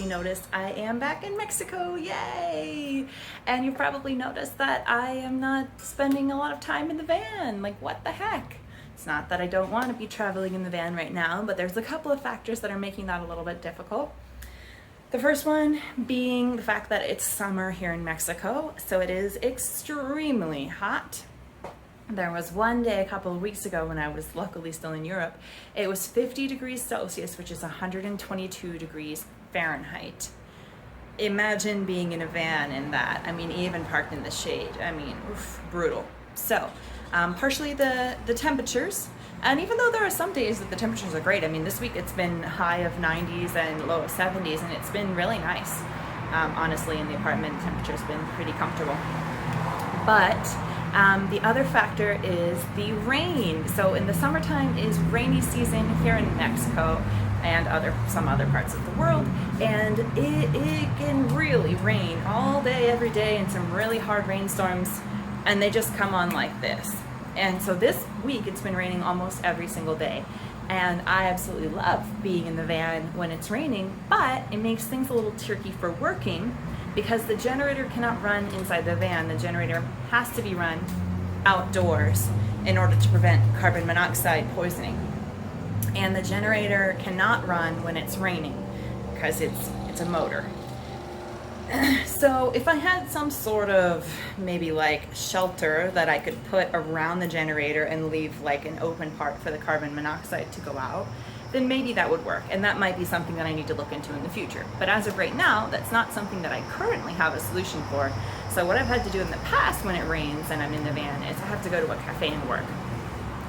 noticed I am back in Mexico, yay! And you probably noticed that I am not spending a lot of time in the van. Like, what the heck? It's not that I don't want to be traveling in the van right now, but there's a couple of factors that are making that a little bit difficult. The first one being the fact that it's summer here in Mexico, so it is extremely hot. There was one day a couple of weeks ago when I was luckily still in Europe, it was 50 degrees Celsius, which is 122 degrees Fahrenheit. Imagine being in a van in that. I mean, even parked in the shade. I mean, oof, brutal. So, partially the temperatures, and even though there are some days that the temperatures are great, I mean, this week it's been high of 90s and low of 70s, and it's been really nice. Honestly, in the apartment, the temperature's been pretty comfortable. But the other factor is the rain. So in the summertime is rainy season here in Mexico and some other parts of the world, and it can really rain all day, every day, and some really hard rainstorms, and they just come on like this. And so this week it's been raining almost every single day, and I absolutely love being in the van when it's raining, but it makes things a little tricky for working because the generator cannot run inside the van. The generator has to be run outdoors in order to prevent carbon monoxide poisoning. And the generator cannot run when it's raining because it's a motor. So if I had some sort of maybe like shelter that I could put around the generator and leave like an open part for the carbon monoxide to go out, then maybe that would work, and that might be something that I need to look into in the future. But as of right now, that's not something that I currently have a solution for. So what I've had to do in the past when it rains and I'm in the van is I have to go to a cafe and work.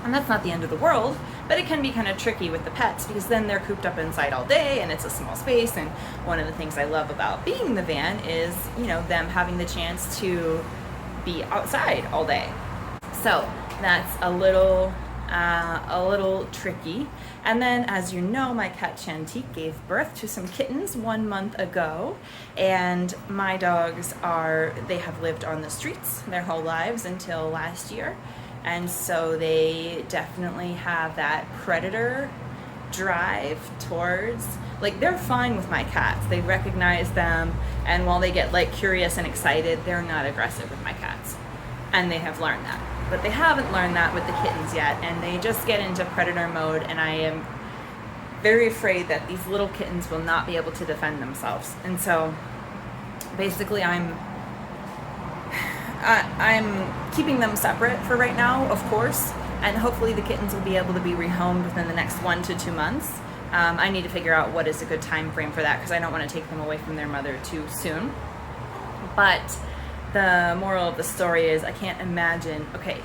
And that's not the end of the world, but it can be kind of tricky with the pets because then they're cooped up inside all day and it's a small space. And one of the things I love about being in the van is, them having the chance to be outside all day. So that's a little tricky. And then, as you know, my cat Chantique gave birth to some kittens 1 month ago, and my dogs they have lived on the streets their whole lives until last year, and so they definitely have that predator drive towards, like, they're fine with my cats. They recognize them, and while they get like curious and excited, they're not aggressive with my cats, and they have learned that. But they haven't learned that with the kittens yet, and they just get into predator mode, and I am very afraid that these little kittens will not be able to defend themselves. And so basically I'm keeping them separate for right now, of course, and hopefully the kittens will be able to be rehomed within the next 1 to 2 months. I need to figure out what is a good time frame for that because I don't want to take them away from their mother too soon. But the moral of the story is I can't imagine, okay,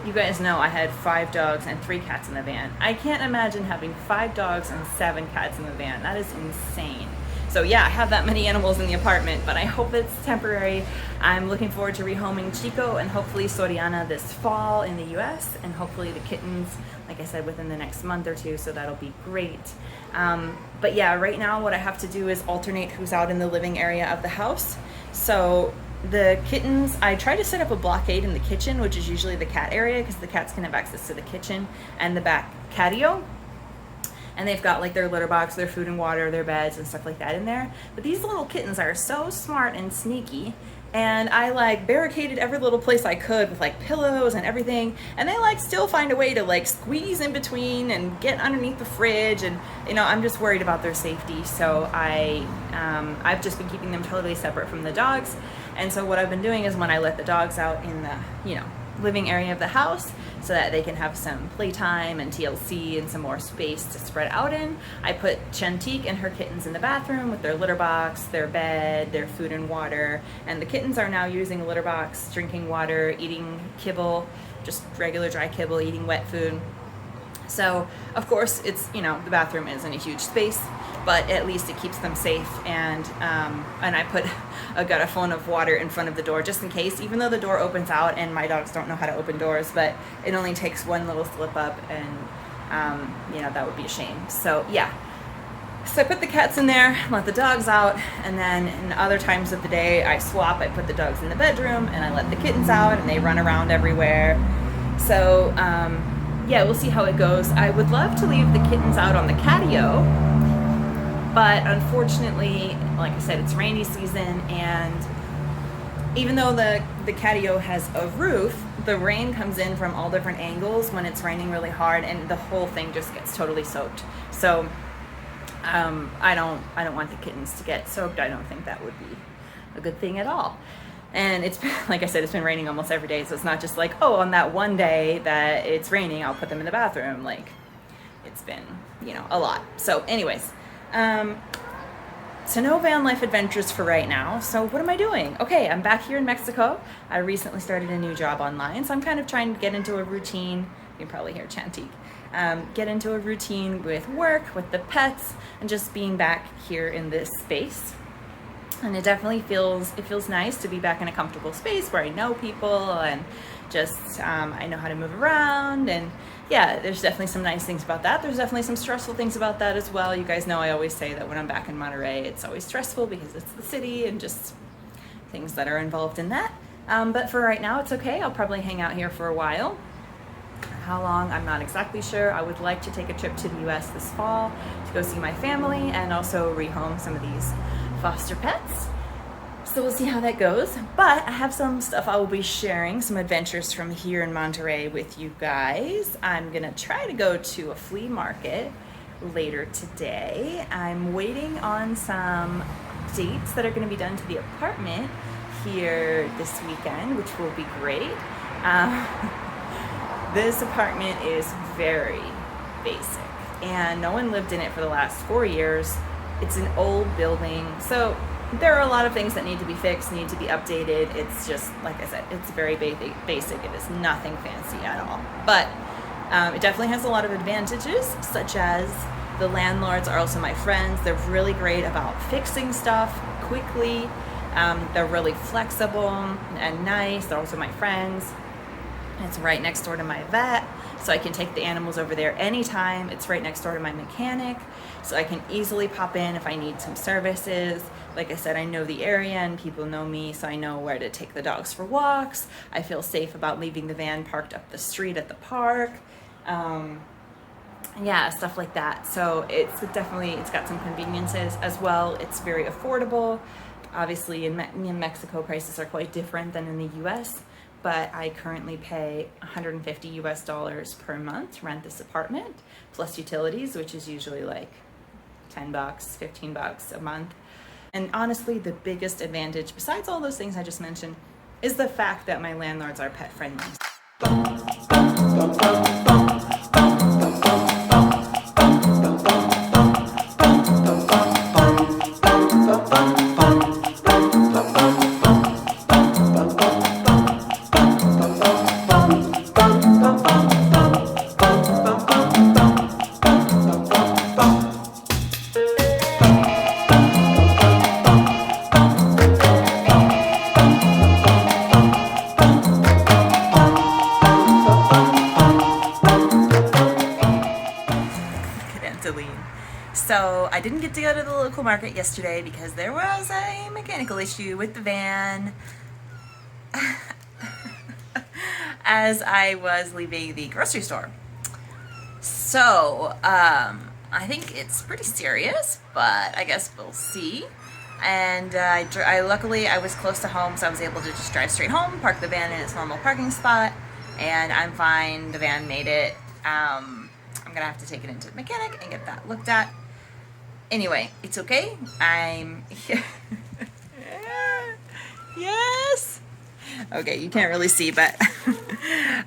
you guys know I had 5 dogs and 3 cats in the van. I can't imagine having 5 dogs and 7 cats in the van. That is insane. So yeah, I have that many animals in the apartment, but I hope it's temporary. I'm looking forward to rehoming Chico and hopefully Soriana this fall in the US, and hopefully the kittens, like I said, within the next month or 2, so that'll be great. But yeah, right now what I have to do is alternate who's out in the living area of the house. So the kittens, I try to set up a blockade in the kitchen, which is usually the cat area because the cats can have access to the kitchen and the back patio. And they've got like their litter box, their food and water, their beds and stuff like that in there. But these little kittens are so smart and sneaky, and I like barricaded every little place I could with like pillows and everything, and they like still find a way to like squeeze in between and get underneath the fridge, and I'm just worried about their safety. So I've just been keeping them totally separate from the dogs. And so what I've been doing is when I let the dogs out in the living area of the house so that they can have some playtime and TLC and some more space to spread out in, I put Chantique and her kittens in the bathroom with their litter box, their bed, their food and water, and the kittens are now using a litter box, drinking water, eating kibble, just regular dry kibble, eating wet food. So of course it's, the bathroom isn't a huge space, but at least it keeps them safe. And I put a garaphone of water in front of the door just in case, even though the door opens out and my dogs don't know how to open doors, but it only takes one little slip up and that would be a shame. So yeah, so I put the cats in there, let the dogs out, and then in other times of the day I swap. I put the dogs in the bedroom and I let the kittens out and they run around everywhere. So yeah, we'll see how it goes. I would love to leave the kittens out on the catio, but unfortunately like I said, it's rainy season, and even though the catio has a roof, the rain comes in from all different angles when it's raining really hard, and the whole thing just gets totally soaked. So I don't want the kittens to get soaked. I don't think that would be a good thing at all. And it's been, like I said, it's been raining almost every day, so it's not just like, oh, on that one day that it's raining, I'll put them in the bathroom. Like, it's been, you know, a lot. So anyways, so no van life adventures for right now. So what am I doing? Okay, I'm back here in Mexico. I recently started a new job online, so I'm kind of trying to get into a routine. You can probably hear Chantique. Get into a routine with work, with the pets, and just being back here in this space. And it definitely feels nice to be back in a comfortable space where I know people, and just I know how to move around. And yeah, there's definitely some nice things about that. There's definitely some stressful things about that as well. You guys know I always say that when I'm back in Monterrey, it's always stressful because it's the city and just things that are involved in that. But for right now, it's okay. I'll probably hang out here for a while. How long, I'm not exactly sure. I would like to take a trip to the US this fall to go see my family and also rehome some of these foster pets. So we'll see how that goes. But I have some stuff I will be sharing, some adventures from here in Monterrey with you guys. I'm gonna try to go to a flea market later today. I'm waiting on some dates that are gonna be done to the apartment here this weekend, which will be great. This apartment is very basic, and no one lived in it for the last 4 years. It's an old building, so there are a lot of things that need to be fixed, need to be updated. It's just, like I said, it's very basic. It is nothing fancy at all. But it definitely has a lot of advantages, such as the landlords are also my friends. They're really great about fixing stuff quickly. They're really flexible and nice. They're also my friends. It's right next door to my vet, so I can take the animals over there anytime. It's right next door to my mechanic, so I can easily pop in if I need some services. Like I said, I know the area and people know me, so I know where to take the dogs for walks. I feel safe about leaving the van parked up the street at the park. Yeah, stuff like that. So it's got some conveniences as well. It's very affordable. Obviously in Mexico, prices are quite different than in the US. But I currently pay $150 per month to rent this apartment, plus utilities, which is usually like $10, $15 a month. And honestly, the biggest advantage, besides all those things I just mentioned, is the fact that my landlords are pet friendly. So I didn't get to go to the local market yesterday because there was a mechanical issue with the van as I was leaving the grocery store. So I think it's pretty serious, but I guess we'll see. And luckily I was close to home, so I was able to just drive straight home, park the van in its normal parking spot, and I'm fine. The van made it. I'm gonna have to take it into the mechanic and get that looked at. Anyway, it's okay. I'm here. Yes. Okay, you can't really see, but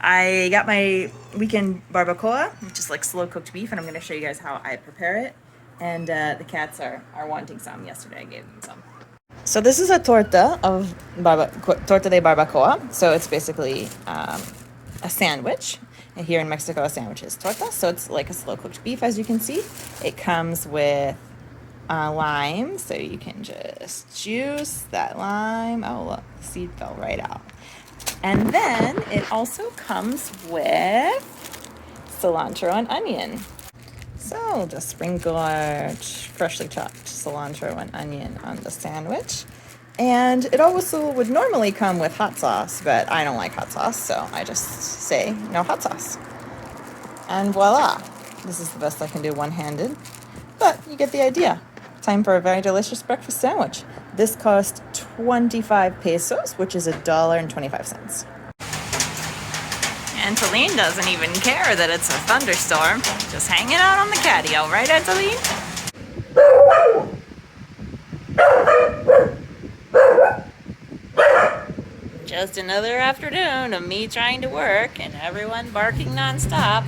I got my weekend barbacoa, which is like slow cooked beef, and I'm gonna show you guys how I prepare it. And the cats are wanting some. Yesterday I gave them some. So this is a torta de barbacoa. So it's basically a sandwich. And here in Mexico, a sandwich is torta. So it's like a slow cooked beef, as you can see. It comes with lime, so you can just juice that lime. Oh, look, the seed fell right out. And then it also comes with cilantro and onion. So just sprinkle our freshly chopped cilantro and onion on the sandwich. And it also would normally come with hot sauce, but I don't like hot sauce, so I just say no hot sauce. And voila! This is the best I can do one-handed, but you get the idea. Time for a very delicious breakfast sandwich. This cost 25 pesos, which is $1.25. Angeline doesn't even care that it's a thunderstorm. Just hanging out on the catio, right, Angeline? Just another afternoon of me trying to work and everyone barking nonstop.